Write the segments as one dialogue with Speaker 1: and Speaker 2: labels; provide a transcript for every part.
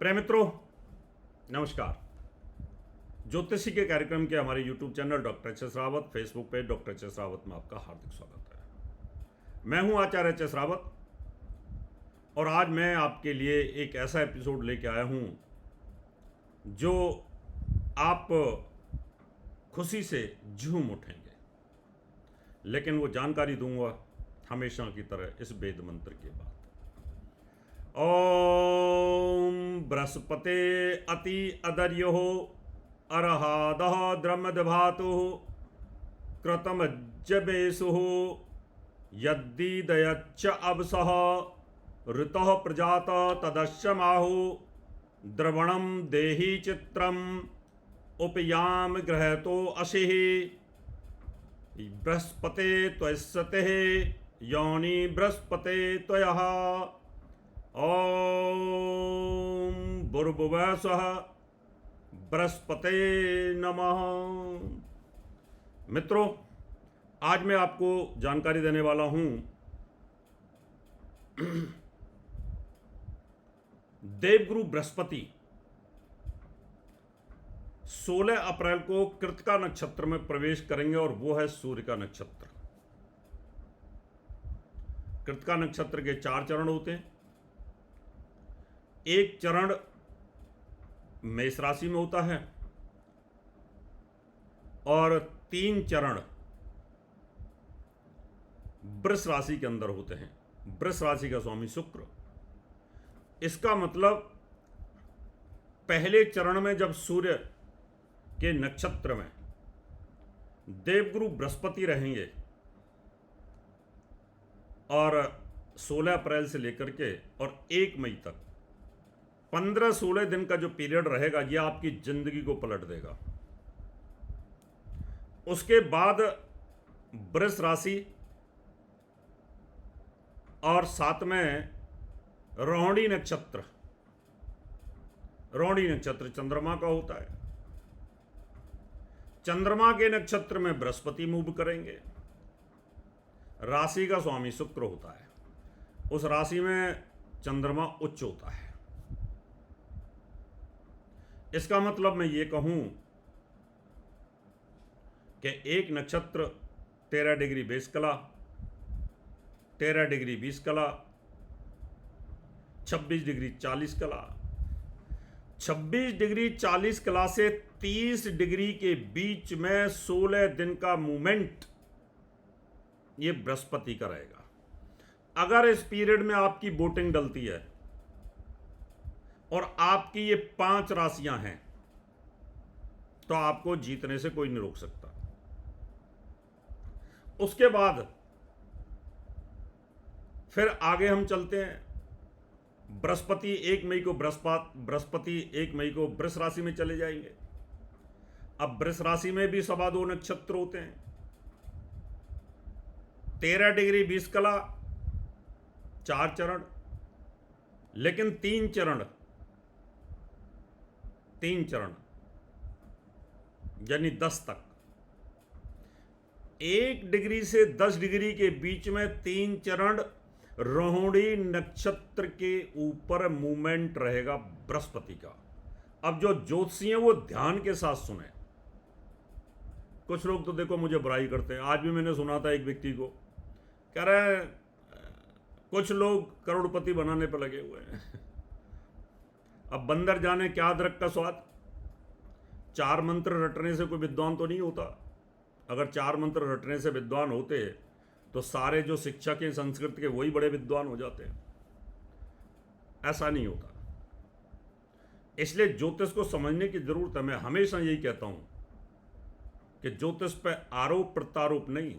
Speaker 1: प्रिय मित्रों, नमस्कार। ज्योतिषी के कार्यक्रम के हमारे YouTube channel doctor H S Rawat, Facebook page doctor H S Rawat में आपका हार्दिक स्वागत है। मैं हूं आचार्य एच एस रावत और आज मैं आपके लिए एक ऐसा एपिसोड लेके आया हूं जो आप खुशी से झूम उठेंगे, लेकिन वो जानकारी दूंगा हमेशा की तरह इस वेद मंत्र के बाद। ओम बृहस्पते अति अदर्यो अरहादः द्रमदभातु कृतमज्जबेसु यद्दीदयच्च अवसः ऋतः प्रजात तदश्चमाहु द्रवणं देहि चित्रम् उपयाम ग्रहतो अशिः बृहस्पते त्वस्यते योनि बृहस्पते त्वयः ओम भूर्भुवः स्वः बृहस्पते नमः। मित्रों, आज मैं आपको जानकारी देने वाला हूं देवगुरु बृहस्पति 16 अप्रैल को कृतिका नक्षत्र में प्रवेश करेंगे और वो है सूर्य का नक्षत्र। कृतिका नक्षत्र के 4 चरण होते हैं। एक चरण मेष राशि में होता है और 3 चरण वृष राशि के अंदर होते हैं। वृष राशि का स्वामी शुक्र। इसका मतलब पहले चरण में जब सूर्य के नक्षत्र में देवगुरु बृहस्पति रहेंगे और 16 अप्रैल से लेकर के और 1 मई तक 15-16 दिन का जो पीरियड रहेगा, यह आपकी जिंदगी को पलट देगा। उसके बाद वृष राशि और साथ में रोहिणी नक्षत्र। रोहिणी नक्षत्र चंद्रमा का होता है। चंद्रमा के नक्षत्र में बृहस्पति मूव करेंगे। राशि का स्वामी शुक्र होता है। उस राशि में चंद्रमा उच्च होता है। इसका मतलब मैं ये कहूं कि एक नक्षत्र 13 डिग्री 20 कला, 13 डिग्री 20 कला, 26 डिग्री 40 कला, 26 डिग्री 40 कला से 30 डिग्री के बीच में 16 दिन का मूवमेंट ये बृहस्पति का रहेगा। अगर इस पीरियड में आपकी वोटिंग डलती है और आपकी ये 5 राशियां हैं तो आपको जीतने से कोई नहीं रोक सकता। उसके बाद फिर आगे हम चलते हैं। बृहस्पति 1 मई को बृहस्पति 1 मई को वृष राशि में चले जाएंगे। अब वृष राशि में भी 2.25 नक्षत्र होते हैं। 13 डिग्री 20 कला 4 चरण, लेकिन 3 चरण यानी 10 तक। 1 डिग्री से 10 डिग्री के बीच में 3 चरण रोहिणी नक्षत्र के ऊपर मूवमेंट रहेगा बृहस्पति का। अब जो ज्योतिषी हैं वो ध्यान के साथ सुने। कुछ लोग तो देखो मुझे बुराई करते हैं। आज भी मैंने सुना था एक व्यक्ति को कह रहे हैं कुछ लोग करोड़पति बनाने पर लगे हुए हैं। अब बंदर जाने क्या अदरक का स्वाद। 4 मंत्र रटने से कोई विद्वान तो नहीं होता। अगर 4 मंत्र रटने से विद्वान होते तो सारे जो शिक्षक हैं संस्कृत के वही बड़े विद्वान हो जाते हैं। ऐसा नहीं होता। इसलिए ज्योतिष को समझने की जरूरत है। मैं हमेशा यही कहता हूं कि ज्योतिष पे आरोप प्रत्यारोप नहीं।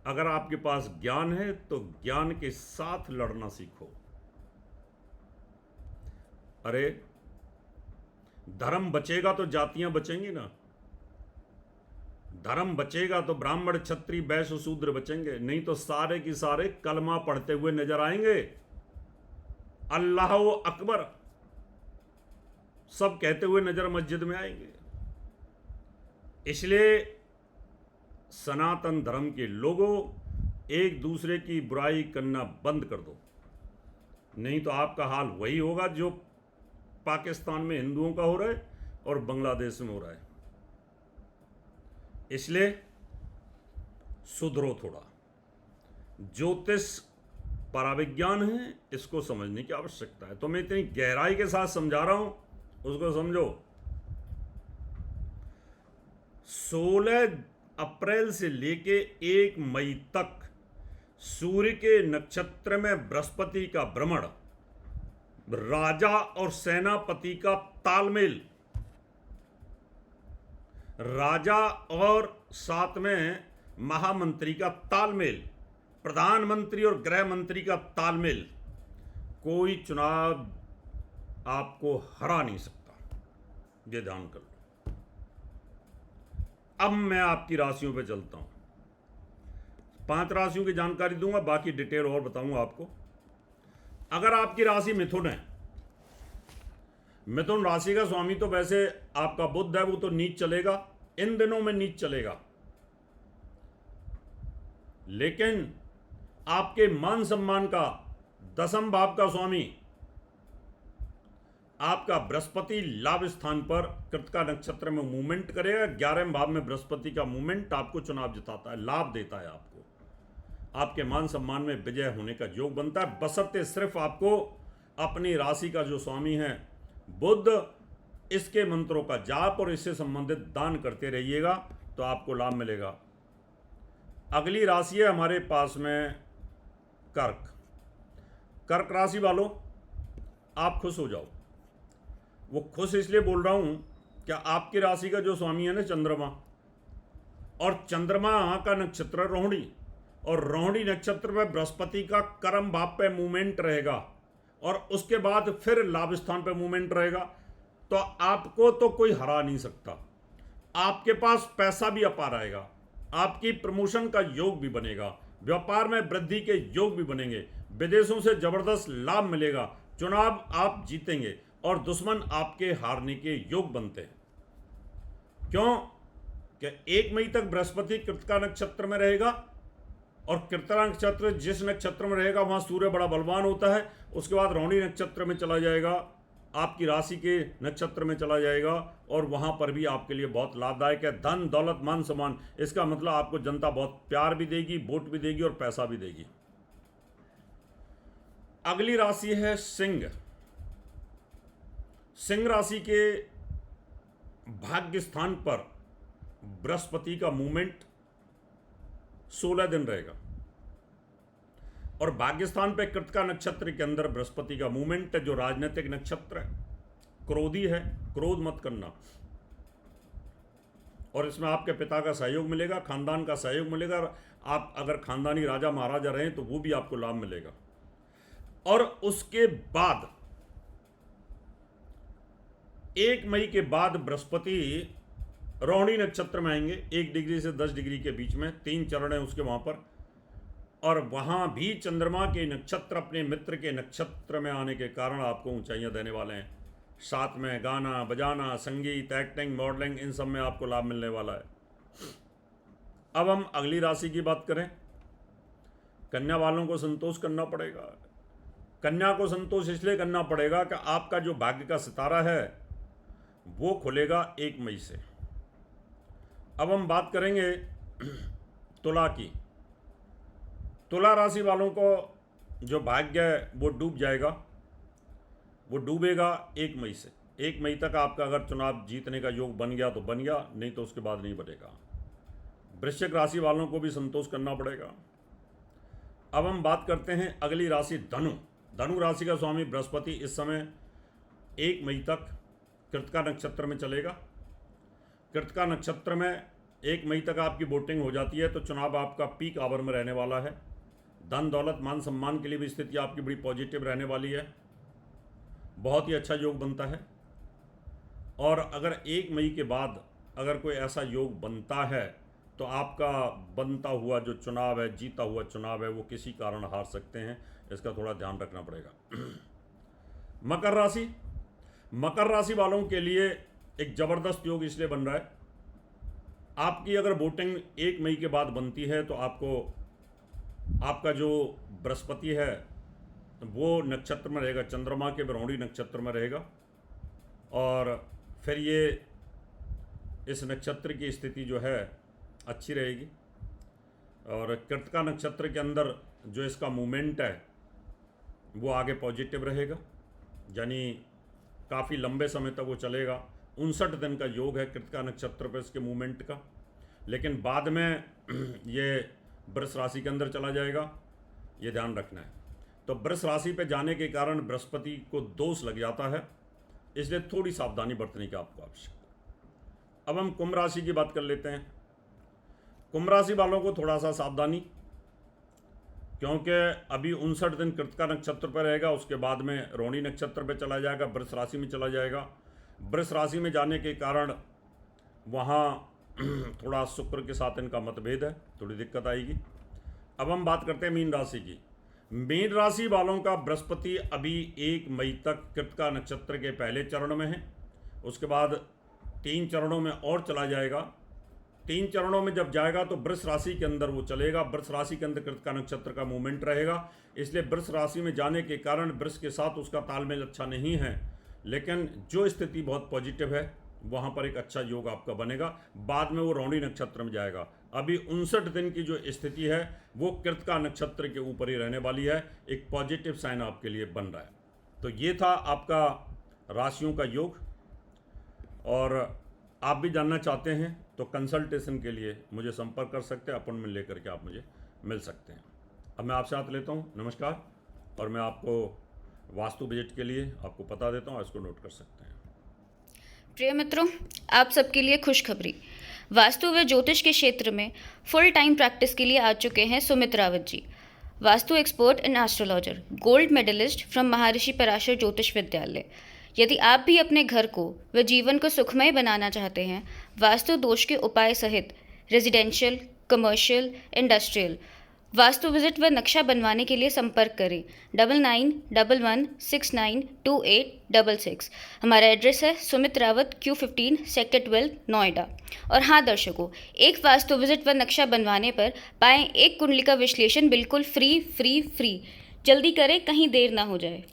Speaker 1: अगर आपके पास ज्ञान है तो ज्ञान के साथ लड़ना सीखो। अरे धर्म बचेगा तो जातियां बचेंगी ना। धर्म बचेगा तो ब्राह्मण क्षत्रिय वैश्य शूद्र बचेंगे, नहीं तो सारे की सारे कलमा पढ़ते हुए नजर आएंगे, अल्लाह अकबर सब कहते हुए नजर मस्जिद में आएंगे। इसलिए सनातन धर्म के लोगों एक दूसरे की बुराई करना बंद कर दो, नहीं तो आपका हाल वही होगा जो पाकिस्तान में हिंदुओं का हो रहा है और बांग्लादेश में हो रहा है। इसलिए सुधरो थोड़ा। ज्योतिष पराविज्ञान है, इसको समझने की आवश्यकता है। तो मैं इतनी गहराई के साथ समझा रहा हूं, उसको समझो। 16 अप्रैल से लेके 1 मई तक सूर्य के नक्षत्र में बृहस्पति का भ्रमण, राजा और सेनापति का तालमेल, राजा और साथ में महामंत्री का तालमेल, प्रधानमंत्री और गृह मंत्री का तालमेल, कोई चुनाव आपको हरा नहीं सकता। ये ध्यान कर लो। अब मैं आपकी राशियों पे चलता हूं। 5 राशियों की जानकारी दूंगा, बाकी डिटेल और बताऊंगा आपको। अगर आपकी राशि मिथुन है, मिथुन राशि का स्वामी तो वैसे आपका बुध है, वो तो नीच चलेगा, इन दिनों में नीच चलेगा। लेकिन आपके मान सम्मान का 10वें भाव का स्वामी आपका बृहस्पति लाभ स्थान पर कृतिका नक्षत्र में मूवमेंट करेगा। 11वें भाव में बृहस्पति का मूवमेंट आपको चुनाव जिताता है, लाभ देता है आपको, आपके मान सम्मान में विजय होने का योग बनता है। बशर्ते सिर्फ आपको अपनी राशि का जो स्वामी है बुध, इसके मंत्रों का जाप और इससे संबंधित दान करते रहिएगा तो आपको लाभ मिलेगा। अगली राशि है हमारे पास में कर्क। कर्क राशि वालों, आप खुश हो जाओ। वो खुश इसलिए बोल रहा हूं कि आपकी राशि का जो स्वामी है ना चंद्रमा, और चंद्रमा का नक्षत्र रोहिणी, और रोहिणी नक्षत्र में बृहस्पति का कर्म भाव पे मूवमेंट रहेगा और उसके बाद फिर लाभ स्थान पे मूवमेंट रहेगा। तो आपको तो कोई हरा नहीं सकता। आपके पास पैसा भी अपार आएगा, आपकी प्रमोशन का योग भी बनेगा, व्यापार में वृद्धि के योग भी बनेंगे, विदेशों से जबरदस्त लाभ मिलेगा, चुनाव आप जीतेंगे और दुश्मन आपके हारने के योग बनते हैं। क्यों? कि 1 मई तक बृहस्पति कृतिका नक्षत्र में रहेगा और कृतिका नक्षत्र जिस नक्षत्र में रहेगा वहां सूर्य बड़ा बलवान होता है। उसके बाद रोहिणी नक्षत्र में चला जाएगा, आपकी राशि के नक्षत्र में चला जाएगा और वहां पर भी आपके लिए बहुत लाभदायक है। धन दौलत मान सम्मान, इसका मतलब आपको जनता बहुत प्यार भी देगी, वोट भी देगी और पैसा भी देगी। अगली राशि है सिंह। सिंह राशि के भाग्य स्थान पर बृहस्पति का मूवमेंट 16 दिन रहेगा और भाग्य स्थान पर कृतिका नक्षत्र के अंदर बृहस्पति का मूवमेंट है, जो राजनीतिक नक्षत्र है, क्रोधी है, क्रोध मत करना। और इसमें आपके पिता का सहयोग मिलेगा, खानदान का सहयोग मिलेगा। आप अगर खानदानी राजा महाराजा रहे तो वो भी आपको लाभ मिलेगा। और उसके बाद 1 मई के बाद बृहस्पति रोहिणी नक्षत्र में आएंगे, 1 डिग्री से 10 डिग्री के बीच में 3 चरण है उसके वहां पर। और वहां भी चंद्रमा के नक्षत्र अपने मित्र के नक्षत्र में आने के कारण आपको ऊंचाइयां देने वाले हैं। साथ में गाना बजाना, संगीत, एक्टिंग, मॉडलिंग, इन सब में आपको लाभ मिलने वाला है। अब हम अगली राशि की बात करें। कन्या वालों को संतोष करना पड़ेगा। कन्या को संतोष इसलिए करना पड़ेगा कि आपका जो भाग्य का सितारा है वो खुलेगा 1 मई से। अब हम बात करेंगे तुला की। तुला राशि वालों को जो भाग्य है वो डूब जाएगा, वो डूबेगा 1 मई से। 1 मई तक आपका अगर चुनाव जीतने का योग बन गया तो बन गया, नहीं तो उसके बाद नहीं बनेगा। वृश्चिक राशि वालों को भी संतोष करना पड़ेगा। अब हम बात करते हैं अगली राशि धनु। धनु राशि का स्वामी बृहस्पति इस समय 1 मई तक कृतिका नक्षत्र में चलेगा। कृतिका नक्षत्र में 1 मई तक आपकी वोटिंग हो जाती है तो चुनाव आपका पीक आवर में रहने वाला है। धन दौलत मान सम्मान के लिए भी स्थिति आपकी बड़ी पॉजिटिव रहने वाली है, बहुत ही अच्छा योग बनता है। और अगर 1 मई के बाद अगर कोई ऐसा योग बनता है तो आपका बनता हुआ जो चुनाव है, जीता हुआ चुनाव है, वो किसी कारण हार सकते हैं, इसका थोड़ा ध्यान रखना पड़ेगा। मकर राशि। मकर राशि वालों के लिए एक जबरदस्त योग इसलिए बन रहा है, आपकी अगर वोटिंग 1 मई के बाद बनती है तो आपको आपका जो बृहस्पति है वो नक्षत्र में रहेगा, चंद्रमा के रोहिणी नक्षत्र में रहेगा और फिर ये इस नक्षत्र की स्थिति जो है अच्छी रहेगी। और कृतिका नक्षत्र के अंदर जो इसका मूवमेंट है वो आगे पॉजिटिव रहेगा, यानी काफ़ी लंबे समय तक वो चलेगा। 59 दिन का योग है कृतिका नक्षत्र पर इसके मूवमेंट का, लेकिन बाद में ये वृष राशि के अंदर चला जाएगा, ये ध्यान रखना है। तो वृष राशि पे जाने के कारण बृहस्पति को दोष लग जाता है, इसलिए थोड़ी सावधानी बरतने की आपको आवश्यकता। अब हम कुंभ राशि की बात कर लेते हैं। कुंभ राशि वालों को थोड़ा सा सावधानी, क्योंकि अभी 59 दिन कृतिका नक्षत्र पर रहेगा, उसके बाद में रोहिणी नक्षत्र पर चला जाएगा, वृष राशि में चला जाएगा। वृष राशि में जाने के कारण वहाँ थोड़ा शुक्र के साथ इनका मतभेद है, थोड़ी दिक्कत आएगी। अब हम बात करते हैं मीन राशि की। मीन राशि वालों का बृहस्पति अभी 1 मई तक कृतिका नक्षत्र के पहले चरण में है, उसके बाद 3 चरणों में और चला जाएगा। 3 चरणों में जब जाएगा तो वृष राशि के अंदर वो चलेगा, वृष राशि के अंदर कृतिका नक्षत्र का मूवमेंट रहेगा, इसलिए वृष राशि में जाने के कारण वृष के साथ उसका तालमेल अच्छा नहीं है, लेकिन जो स्थिति बहुत पॉजिटिव है वहाँ पर एक अच्छा योग आपका बनेगा। बाद में वो रोहिणी नक्षत्र में जाएगा। अभी 59 दिन की जो स्थिति है वो कृतिका नक्षत्र के ऊपर ही रहने वाली है, एक पॉजिटिव साइन आपके लिए बन रहा है। तो ये था आपका राशियों का योग, और आप भी जानना चाहते हैं तो कंसल्टेशन के लिए मुझे संपर्क कर सकते हैं, अपॉइंटमेंट लेकर के आप मुझे मिल सकते हैं। अब मैं आपसे हाथ लेता हूँ, नमस्कार। और मैं आपको वास्तु विजिट के लिए आपको बता देता हूँ, इसको नोट कर सकते हैं।
Speaker 2: प्रिय मित्रों, आप सबके लिए खुशखबरी। वास्तु व ज्योतिष के क्षेत्र में फुल टाइम प्रैक्टिस के लिए आ चुके हैं Sumit Rawat ji, Vastu expert and astrologer, gold medallist from Maharshi Parashar ज्योतिष विद्यालय। यदि आप भी अपने घर को व जीवन को सुखमय बनाना चाहते हैं, वास्तु दोष के उपाय सहित residential, commercial, industrial vastu visit व नक्शा बनवाने के लिए संपर्क करें 9911692866। हमारा एड्रेस है सुमित रावत Q15 सेक्टर 12 नोएडा। और हाँ दर्शकों, एक वास्तु विजिट व नक्शा बनवाने पर पाएं एक कुंडली का विश्लेषण बिल्कुल फ्री। जल्दी करें, कहीं देर ना हो जाए।